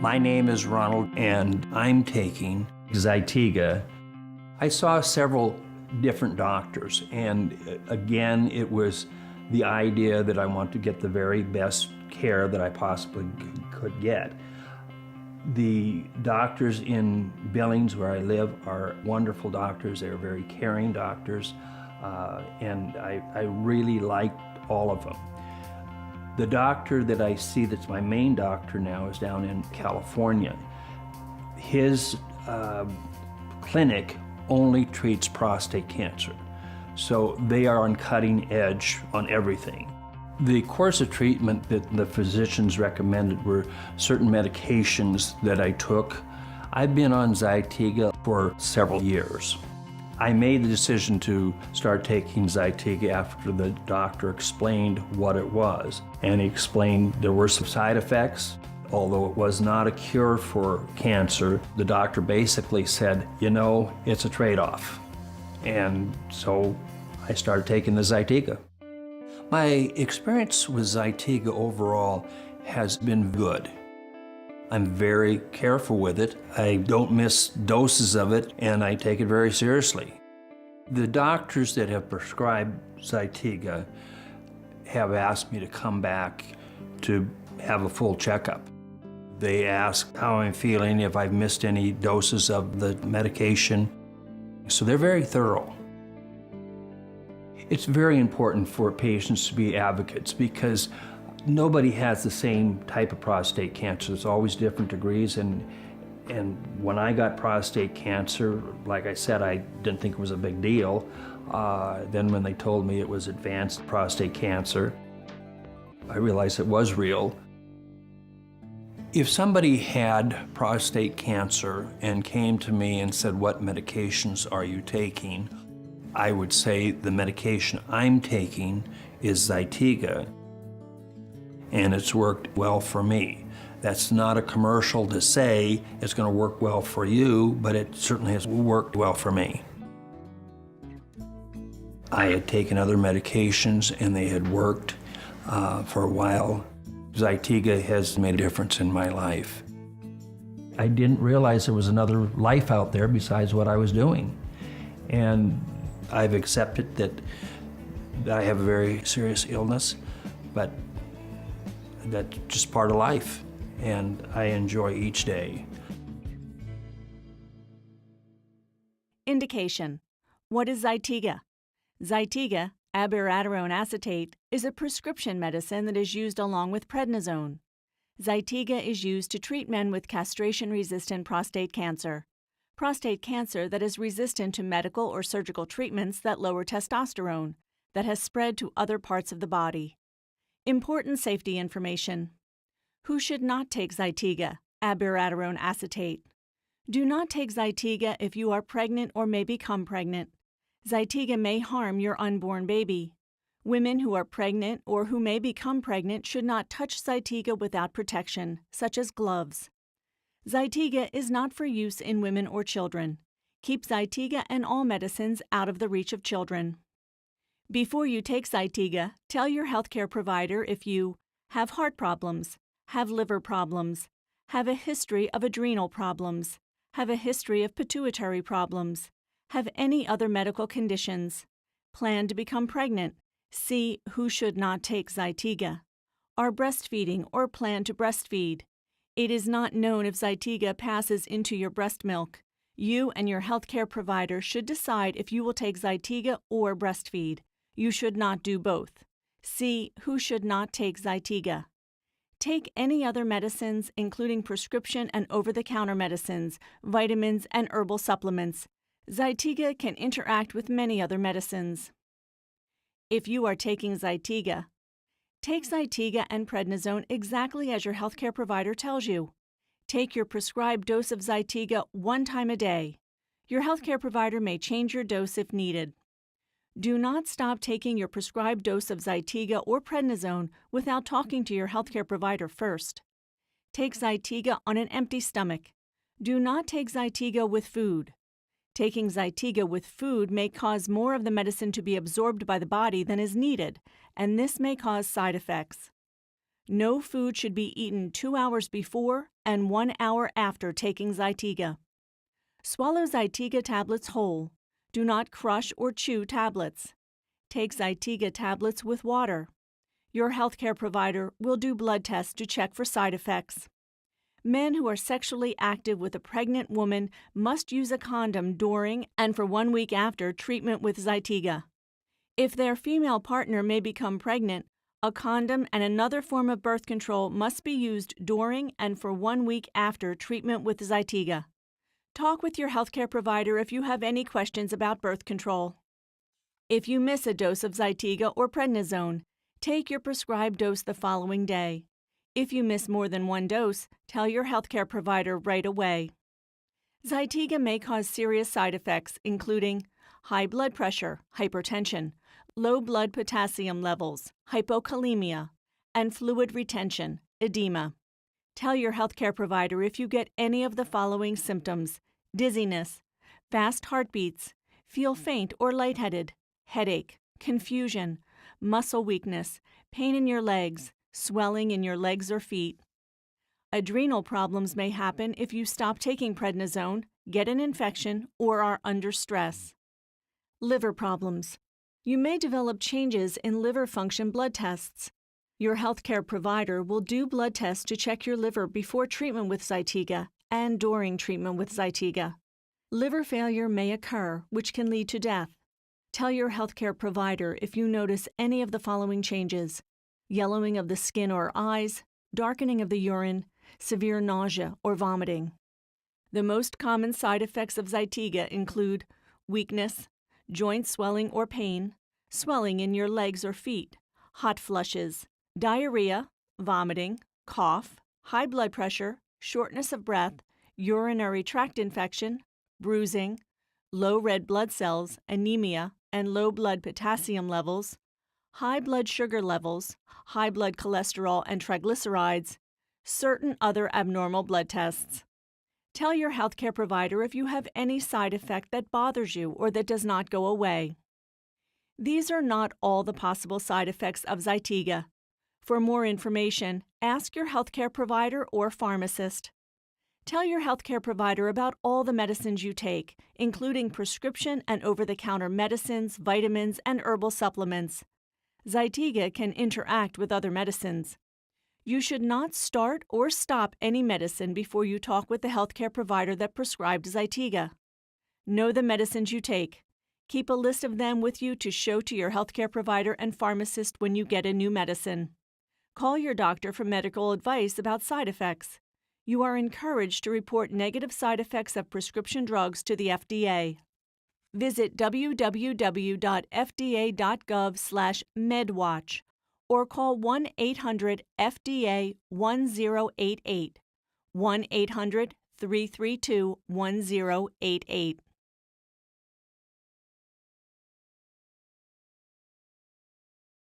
My name is Ronald, and I'm taking Zytiga. I saw several different doctors, and again, it was the idea that I want to get the very best care that I possibly could get. The doctors in Billings, where I live, are wonderful doctors. They're very caring doctors, and I really liked all of them. The doctor that I see that's my main doctor now is down in California. His clinic only treats prostate cancer, so they are on cutting edge on everything. The course of treatment that the physicians recommended were certain medications that I took. I've been on Zytiga for several years. I made the decision to start taking Zytiga after the doctor explained what it was. And he explained there were some side effects. Although it was not a cure for cancer, the doctor basically said, you know, it's a trade-off. And so I started taking the Zytiga. My experience with Zytiga overall has been good. I'm very careful with it. I don't miss doses of it, and I take it very seriously. The doctors that have prescribed Zytiga have asked me to come back to have a full checkup. They ask how I'm feeling, if I've missed any doses of the medication. So they're very thorough. It's very important for patients to be advocates because nobody has the same type of prostate cancer. It's always different degrees, and when I got prostate cancer, like I said, I didn't think it was a big deal. Then when they told me it was advanced prostate cancer, I realized it was real. If somebody had prostate cancer and came to me and said, what medications are you taking? I would say the medication I'm taking is Zytiga, and it's worked well for me. That's not a commercial to say it's going to work well for you, but it certainly has worked well for me. I had taken other medications and they had worked for a while. Zytiga has made a difference in my life. I didn't realize there was another life out there besides what I was doing. And I've accepted that I have a very serious illness, but that's just part of life, and I enjoy each day. Indication. What is Zytiga? Zytiga, abiraterone acetate, is a prescription medicine that is used along with prednisone. Zytiga is used to treat men with castration-resistant prostate cancer that is resistant to medical or surgical treatments that lower testosterone, that has spread to other parts of the body. Important safety information. Who should not take Zytiga, abiraterone acetate? Do not take Zytiga if you are pregnant or may become pregnant. Zytiga may harm your unborn baby. Women who are pregnant or who may become pregnant should not touch Zytiga without protection, such as gloves. Zytiga is not for use in women or children. Keep Zytiga and all medicines out of the reach of children. Before you take Zytiga, tell your healthcare provider if you have heart problems, have liver problems, have a history of adrenal problems, have a history of pituitary problems, have any other medical conditions, plan to become pregnant, see who should not take Zytiga, are breastfeeding or plan to breastfeed. It is not known if Zytiga passes into your breast milk. You and your healthcare provider should decide if you will take Zytiga or breastfeed. You should not do both. See who should not take Zytiga. Take any other medicines, including prescription and over-the-counter medicines, vitamins, and herbal supplements. Zytiga can interact with many other medicines. If you are taking Zytiga, take Zytiga and prednisone exactly as your healthcare provider tells you. Take your prescribed dose of Zytiga 1 time a day. Your healthcare provider may change your dose if needed. Do not stop taking your prescribed dose of Zytiga or prednisone without talking to your healthcare provider first. Take Zytiga on an empty stomach. Do not take Zytiga with food. Taking Zytiga with food may cause more of the medicine to be absorbed by the body than is needed, and this may cause side effects. No food should be eaten 2 hours before, and 1 hour after taking Zytiga. Swallow Zytiga tablets whole. Do not crush or chew tablets. Take Zytiga tablets with water. Your healthcare provider will do blood tests to check for side effects. Men who are sexually active with a pregnant woman must use a condom during and for 1 week after treatment with Zytiga. If their female partner may become pregnant, a condom and another form of birth control must be used during and for 1 week after treatment with Zytiga. Talk with your healthcare provider if you have any questions about birth control. If you miss a dose of Zytiga or prednisone, take your prescribed dose the following day. If you miss more than 1 dose, tell your healthcare provider right away. Zytiga may cause serious side effects, including high blood pressure, hypertension, low blood potassium levels, hypokalemia, and fluid retention, edema. Tell your healthcare provider if you get any of the following symptoms: dizziness, fast heartbeats, feel faint or lightheaded, headache, confusion, muscle weakness, pain in your legs, swelling in your legs or feet. Adrenal problems may happen if you stop taking prednisone, get an infection, or are under stress. Liver problems. You may develop changes in liver function blood tests. Your healthcare provider will do blood tests to check your liver before treatment with Zytiga and during treatment with Zytiga. Liver failure may occur, which can lead to death. Tell your healthcare provider if you notice any of the following changes: yellowing of the skin or eyes, darkening of the urine, severe nausea or vomiting. The most common side effects of Zytiga include weakness, joint swelling or pain, swelling in your legs or feet, hot flushes, diarrhea, vomiting, cough, high blood pressure, shortness of breath, urinary tract infection, bruising, low red blood cells, anemia, and low blood potassium levels, high blood sugar levels, high blood cholesterol and triglycerides, certain other abnormal blood tests. Tell your healthcare provider if you have any side effect that bothers you or that does not go away. These are not all the possible side effects of Zytiga. For more information, ask your healthcare provider or pharmacist. Tell your healthcare provider about all the medicines you take, including prescription and over-the-counter medicines, vitamins, and herbal supplements. Zytiga can interact with other medicines. You should not start or stop any medicine before you talk with the healthcare provider that prescribed Zytiga. Know the medicines you take. Keep a list of them with you to show to your healthcare provider and pharmacist when you get a new medicine. Call your doctor for medical advice about side effects. You are encouraged to report negative side effects of prescription drugs to the FDA. Visit www.fda.gov/medwatch or call 1-800-FDA-1088, 1-800-332-1088.